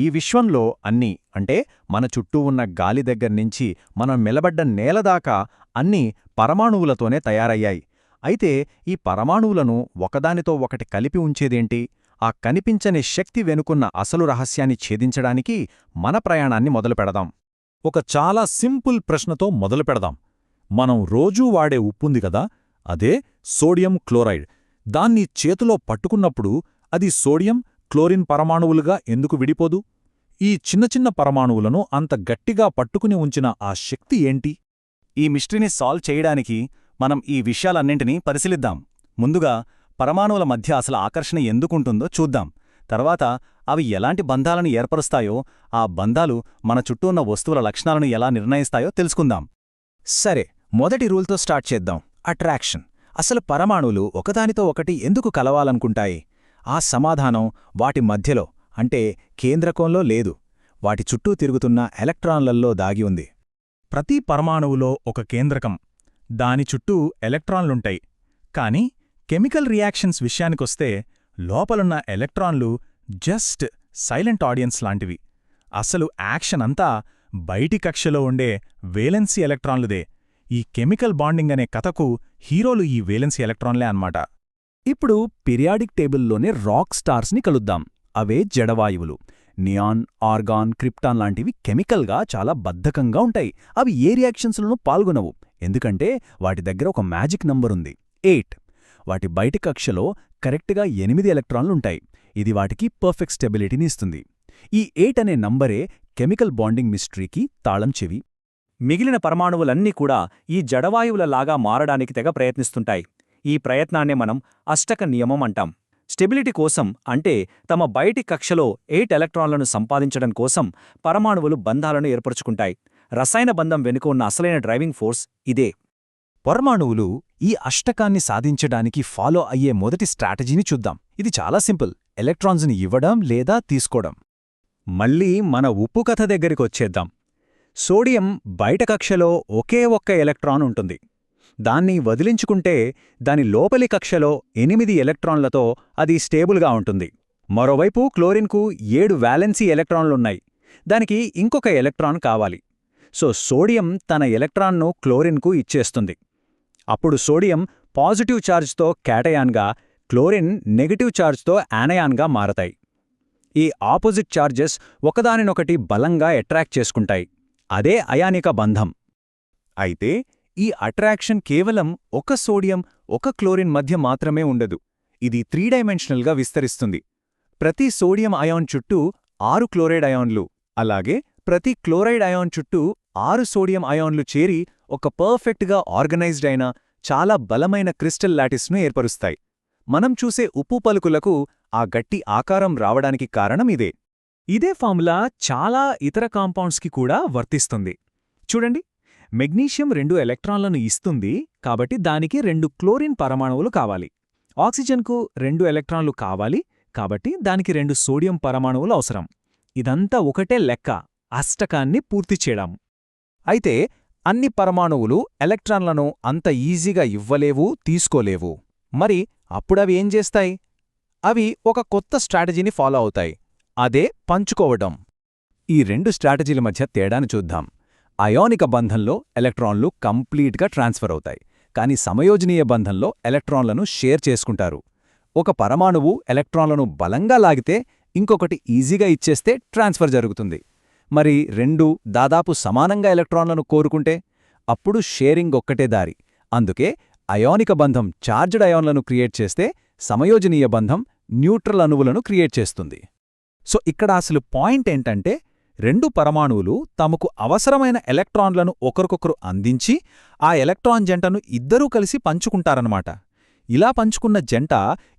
ఈ విశ్వంలో అన్నీ అంటే మన చుట్టూ ఉన్న గాలి దగ్గర్నించి మనం నిలబడ్డ నేలదాకా అన్నీ పరమాణువులతోనే తయారయ్యాయి. అయితే ఈ పరమాణువులను ఒకదానితో ఒకటి కలిపి ఉంచేదేంటి? ఆ కనిపించని శక్తి వెనుకున్న అసలు రహస్యాన్ని ఛేదించడానికి మన ప్రయాణాన్ని మొదలుపెడదాం. ఒక చాలా సింపుల్ ప్రశ్నతో మొదలుపెడదాం. మనం రోజూ వాడే ఉప్పుంది కదా, అదే సోడియం క్లోరైడ్. దాన్ని చేతిలో పట్టుకున్నప్పుడు అది సోడియం, క్లోరిన్ పరమాణువులుగా ఎందుకు విడిపోదు? ఈ చిన్న చిన్న పరమాణువులను అంత గట్టిగా పట్టుకుని ఉంచిన ఆ శక్తి ఏంటి? ఈ మిస్టరీని సాల్వ్ చేయడానికి మనం ఈ విషయాలన్నింటినీ పరిశీలిద్దాం. ముందుగా పరమాణువుల మధ్య అసలు ఆకర్షణ ఎందుకుంటుందో చూద్దాం. తర్వాత అవి ఎలాంటి బంధాలను ఏర్పరుస్తాయో, ఆ బంధాలు మన చుట్టూ ఉన్న వస్తువుల లక్షణాలను ఎలా నిర్ణయిస్తాయో తెలుసుకుందాం. సరే, మొదటి రూల్తో స్టార్ట్ చేద్దాం. అట్రాక్షన్. అసలు పరమాణువులు ఒకదానితో ఒకటి ఎందుకు కలవాలనుకుంటాయి? ఆ సమాధానం వాటి మధ్యలో, అంటే కేంద్రకంలో లేదు. వాటి చుట్టూ తిరుగుతున్న ఎలక్ట్రాన్లల్లో దాగి ఉంది. ప్రతి పరమాణువులో ఒక కేంద్రకం, దాని చుట్టూ ఎలక్ట్రాన్లుంటాయి. కాని కెమికల్ రియాక్షన్స్ విషయానికొస్తే లోపలున్న ఎలక్ట్రాన్లు జస్ట్ సైలెంట్ ఆడియన్స్ లాంటివి. అసలు యాక్షన్ అంతా బయటి కక్షలో ఉండే వేలెన్సీ ఎలక్ట్రాన్లుదే. ఈ కెమికల్ బాండింగ్ అనే కథకు హీరోలు ఈ వేలెన్సీ ఎలక్ట్రాన్లే అన్నమాట. ఇప్పుడు పీరియాడిక్ టేబుల్లోనే రాక్ స్టార్స్ని కలుద్దాం. అవే జడవాయువులు. నియాన్, ఆర్గాన్, క్రిప్టాన్ లాంటివి కెమికల్గా చాలా బద్ధకంగా ఉంటాయి. అవి ఏ రియాక్షన్స్లోనూ పాల్గొనవు, ఎందుకంటే వాటి దగ్గర ఒక మ్యాజిక్ నంబరుంది, 8. వాటి బయటి కక్షలో కరెక్ట్గా 8 ఎలక్ట్రాన్లుంటాయి. ఇది వాటికి పర్ఫెక్ట్ స్టెబిలిటీని ఇస్తుంది. ఈ 8 అనే నంబరే కెమికల్ బాండింగ్ మిస్టరీకి తాళం చెవి. మిగిలిన పరమాణువులన్నీ కూడా ఈ జడవాయువులలాగా మారడానికి తెగ ప్రయత్నిస్తుంటాయి. ఈ ప్రయత్నాన్నే మనం అష్టక నియమం అంటాం. స్టెబిలిటీ కోసం, అంటే తమ బయటి కక్షలో 8 ఎలక్ట్రాన్లను సంపాదించడం కోసం పరమాణువులు బంధాలను ఏర్పరుచుకుంటాయి. రసాయన బంధం వెనుక ఉన్న అసలైన డ్రైవింగ్ ఫోర్స్ ఇదే. పరమాణువులు ఈ అష్టకాన్ని సాధించడానికి ఫాలో అయ్యే మొదటి స్ట్రాటజీని చూద్దాం. ఇది చాలా సింపుల్: ఎలక్ట్రాన్స్ని ఇవ్వడం లేదా తీసుకోవడం. మళ్ళీ మన ఉప్పు కథ దగ్గరికొచ్చేద్దాం. సోడియం బయట కక్షలో ఒకే ఒక్క ఎలక్ట్రాన్ ఉంటుంది. దాన్ని వదిలించుకుంటే దాని లోపలి కక్షలో 8 ఎలక్ట్రాన్లతో అది స్టేబుల్గా ఉంటుంది. మరోవైపు క్లోరిన్కు 7 వాలెన్సీ ఎలక్ట్రాన్లున్నాయి. దానికి ఇంకొక ఎలక్ట్రాన్ కావాలి. సో సోడియం తన ఎలక్ట్రాన్ను క్లోరిన్కు ఇచ్చేస్తుంది. అప్పుడు సోడియం పాజిటివ్ ఛార్జ్తో క్యాటయాన్గా, క్లోరిన్ నెగటివ్ ఛార్జ్తో యానయాన్గా మారతాయి. ఈ ఆపోజిట్ ఛార్జెస్ ఒకదానినొకటి బలంగా అట్రాక్ట్ చేసుకుంటాయి. అదే అయానిక బంధం. అయితే ఈ అట్రాక్షన్ కేవలం ఒక సోడియం, ఒక క్లోరిన్ మధ్య మాత్రమే ఉండదు. ఇది 3 డైమెన్షనల్గా విస్తరిస్తుంది. ప్రతి సోడియం అయాన్ చుట్టూ 6 క్లోరైడ్ అయాన్లు, అలాగే ప్రతి క్లోరైడ్ అయాన్ చుట్టూ 6 సోడియం అయాన్లు చేరి ఒక పర్ఫెక్ట్గా ఆర్గనైజ్డ్ అయిన చాలా బలమైన క్రిస్టల్ లాటిస్ను ఏర్పరుస్తాయి. మనం చూసే ఉప్పు పలుకులకు ఆ గట్టి ఆకారం రావడానికి కారణం ఇదే. ఇదే ఫార్ములా చాలా ఇతర కాంపౌండ్స్కి కూడా వర్తిస్తుంది. చూడండి, మెగ్నీషియం 2 ఎలక్ట్రాన్లను ఇస్తుంది, కాబట్టి దానికి 2 క్లోరిన్ పరమాణువులు కావాలి. ఆక్సిజన్కు 2 ఎలక్ట్రాన్లు కావాలి, కాబట్టి దానికి 2 సోడియం పరమాణువులు అవసరం. ఇదంతా ఒకటే లెక్క, అష్టకాన్ని పూర్తి చేయడం. అయితే అన్ని పరమాణువులు ఎలక్ట్రాన్లను అంత ఈజీగా ఇవ్వలేవు, తీసుకోలేవు. మరి అప్పుడవి ఏం చేస్తాయి? అవి ఒక కొత్త స్ట్రాటజీని ఫాలో అవుతాయి. అదే పంచుకోవడం. ఈ 2 స్ట్రాటజీల మధ్య తేడాను చూద్దాం. అయానిక బంధంలో ఎలక్ట్రాన్లు కంప్లీట్గా ట్రాన్స్ఫర్ అవుతాయి, కానీ సమయోజనీయ బంధంలో ఎలక్ట్రాన్లను షేర్ చేసుకుంటారు. ఒక పరమాణువు ఎలక్ట్రాన్లను బలంగా లాగితే ఇంకొకటి ఈజీగా ఇచ్చేస్తే ట్రాన్స్ఫర్ జరుగుతుంది. మరి 2 దాదాపు సమానంగా ఎలక్ట్రాన్లను కోరుకుంటే అప్పుడు షేరింగ్ ఒక్కటే దారి. అందుకే అయానిక బంధం చార్జ్డ్ అయాన్లను క్రియేట్ చేస్తే, సమయోజనీయ బంధం న్యూట్రల్ అణువులను క్రియేట్ చేస్తుంది. సో ఇక్కడ అసలు పాయింట్ ఏంటంటే, 2 పరమాణువులు తమకు అవసరమైన ఎలక్ట్రాన్లను ఒకరికొకరు అందించి ఆ ఎలక్ట్రాన్ జంటను ఇద్దరూ కలిసి పంచుకుంటారన్నమాట. ఇలా పంచుకున్న జంట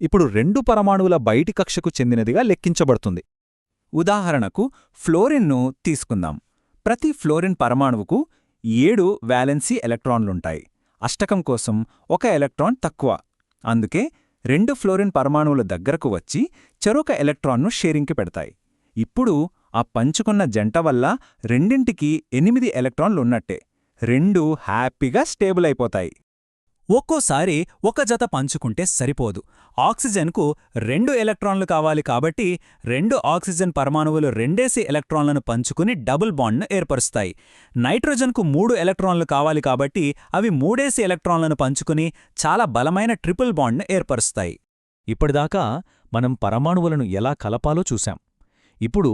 ఇప్పుడు 2 పరమాణువుల బయటి కక్షకు చెందినదిగా లెక్కించబడుతుంది. ఉదాహరణకు ఫ్లోరిన్ను తీసుకుందాం. ప్రతి ఫ్లోరిన్ పరమాణువుకు 7 వాలెన్సీ ఎలక్ట్రాన్లుంటాయి. అష్టకం కోసం ఒక ఎలక్ట్రాన్ తక్కువ. అందుకే 2 ఫ్లోరిన్ పరమాణువుల దగ్గరకు వచ్చి చెరొక ఎలక్ట్రాన్ను షేరింగ్కి పెడతాయి. ఇప్పుడు ఆ పంచుకున్న జంట వల్ల రెండింటికి 8 ఎలక్ట్రాన్లున్నట్టే. 2 హ్యాపీగా స్టేబుల్ అయిపోతాయి. ఒక్కోసారి ఒక జత పంచుకుంటే సరిపోదు. ఆక్సిజన్కు 2 ఎలక్ట్రాన్లు కావాలి కాబట్టి 2 ఆక్సిజన్ పరమాణువులు 2 ఎలక్ట్రాన్లను పంచుకుని డబుల్ బాండ్ను ఏర్పరుస్తాయి. నైట్రోజన్కు 3 ఎలక్ట్రాన్లు కావాలి కాబట్టి అవి 3 ఎలక్ట్రాన్లను పంచుకుని చాలా బలమైన ట్రిపుల్ బాండ్ను ఏర్పరుస్తాయి. ఇప్పటిదాకా మనం పరమాణువులను ఎలా కలపాలో చూశాం. ఇప్పుడు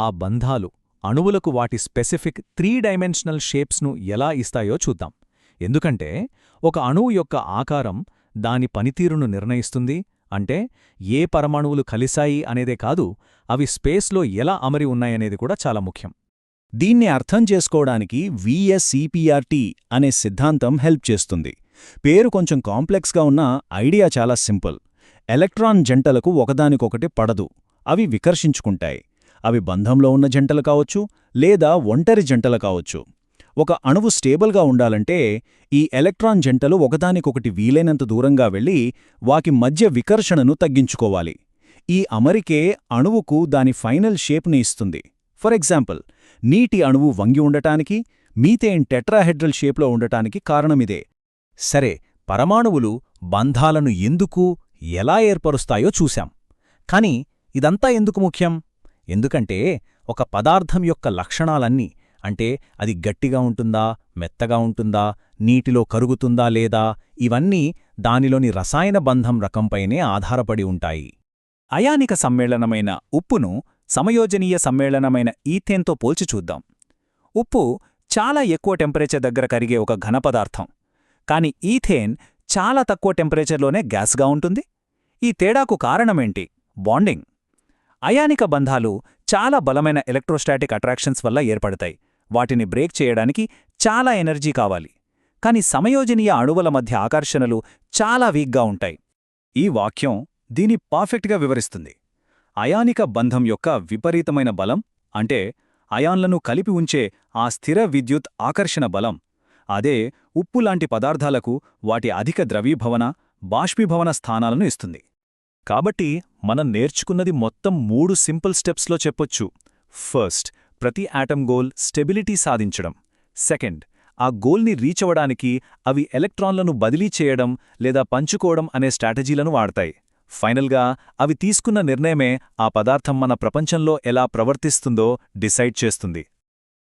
ఆ బంధాలు అణువులకు వాటి స్పెసిఫిక్ 3 డైమెన్షనల్ షేప్స్ను ఎలా ఇస్తాయో చూద్దాం. ఎందుకంటే ఒక అణువు యొక్క ఆకారం దాని పనితీరును నిర్ణయిస్తుంది. అంటే ఏ పరమాణువులు కలిశాయి అనేదే కాదు, అవి స్పేస్లో ఎలా అమరి ఉన్నాయనేది కూడా చాలా ముఖ్యం. దీన్ని అర్థం చేసుకోవడానికి VSEPRT అనే సిద్ధాంతం హెల్ప్ చేస్తుంది. పేరు కొంచెం కాంప్లెక్స్గా ఉన్న ఐడియా చాలా సింపుల్. ఎలక్ట్రాన్ జంటలకు ఒకదానికొకటి పడదు, అవి వికర్షించుకుంటాయి. అవి బంధంలో ఉన్న జంటలు కావచ్చు లేదా ఒంటరి జంటలు కావచ్చు. ఒక అణువు స్టేబుల్గా ఉండాలంటే ఈ ఎలక్ట్రాన్ జంటలు ఒకదానికొకటి వీలైనంత దూరంగా వెళ్లి వాటి మధ్య వికర్షణను తగ్గించుకోవాలి. ఈ అమరికే అణువుకు దాని ఫైనల్ షేప్ని ఇస్తుంది. ఫర్ ఎగ్జాంపుల్, నీటి అణువు వంగి ఉండటానికి, మీథేన్ టెట్రాహెడ్రల్ షేప్లో ఉండటానికి కారణమిదే. సరే, పరమాణువులు బంధాలను ఎందుకు, ఎలా ఏర్పరుస్తాయో చూశాం. కాని ఇదంతా ఎందుకు ముఖ్యం? ఎందుకంటే ఒక పదార్థం యొక్క లక్షణాలన్నీ, అంటే అది గట్టిగా ఉంటుందా, మెత్తగా ఉంటుందా, నీటిలో కరుగుతుందా లేదా, ఇవన్నీ దానిలోని రసాయన బంధం రకంపైనే ఆధారపడి ఉంటాయి. అయానిక సమ్మేళనమైన ఉప్పును సమయోజనీయ సమ్మేళనమైన ఈథేన్తో పోల్చి చూద్దాం. ఉప్పు చాలా ఎక్కువ టెంపరేచర్ దగ్గర కరిగే ఒక ఘనపదార్థం. కాని ఈథేన్ చాలా తక్కువ టెంపరేచర్లోనే గ్యాస్గా ఉంటుంది. ఈ తేడాకు కారణమేంటి? బాండింగ్. అయానిక బంధాలు చాలా బలమైన ఎలక్ట్రోస్టాటిక్ అట్రాక్షన్స్ వల్ల ఏర్పడతాయి. వాటిని బ్రేక్ చేయడానికి చాలా ఎనర్జీ కావాలి. కాని సమయోజనీయ అణువుల మధ్య ఆకర్షణలు చాలా వీక్గా ఉంటాయి. ఈ వాక్యం దీని పర్ఫెక్ట్గా వివరిస్తుంది. అయానిక బంధం యొక్క విపరీతమైన బలం, అంటే అయాన్లను కలిపి ఉంచే ఆ స్థిర విద్యుత్ ఆకర్షణ బలం, అదే ఉప్పులాంటి పదార్థాలకు వాటి అధిక ద్రవీభవన, బాష్పీభవన స్థానాలను ఇస్తుంది. కాబట్టి మనం నేర్చుకున్నది మొత్తం 3 సింపుల్ స్టెప్స్లో చెప్పొచ్చు. ఫస్ట్, ప్రతి ఆటమ్ గోల్ స్టెబిలిటీ సాధించడం. సెకండ్, ఆ గోల్ని రీచ్ అవ్వడానికి అవి ఎలక్ట్రాన్లను బదిలీ చేయడం లేదా పంచుకోవడం అనే స్ట్రాటజీలను వాడతాయి. ఫైనల్గా అవి తీసుకున్న నిర్ణయమే ఆ పదార్థం మన ప్రపంచంలో ఎలా ప్రవర్తిస్తుందో డిసైడ్ చేస్తుంది.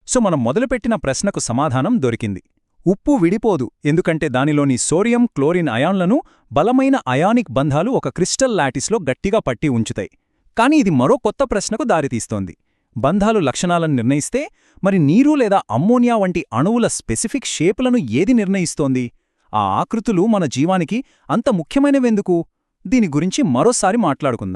సో మనం మొదలుపెట్టిన ప్రశ్నకు సమాధానం దొరికింది. ఉప్పు విడిపోదు, ఎందుకంటే దానిలోని సోడియం, క్లోరిన్ అయాన్లను బలమైన అయానిక్ బంధాలు ఒక క్రిస్టల్ లాటిస్లో గట్టిగా పట్టి ఉంచుతాయి. కానీ ఇది మరో కొత్త ప్రశ్నకు దారితీస్తోంది. బంధాలు లక్షణాలను నిర్ణయిస్తే మరి నీరు లేదా అమ్మోనియా వంటి అణువుల స్పెసిఫిక్ షేపులను ఏది నిర్ణయిస్తోంది? ఆ ఆకృతులు మన జీవానికి అంత ముఖ్యమైనవెందుకు? దీని గురించి మరోసారి మాట్లాడుకుందాం.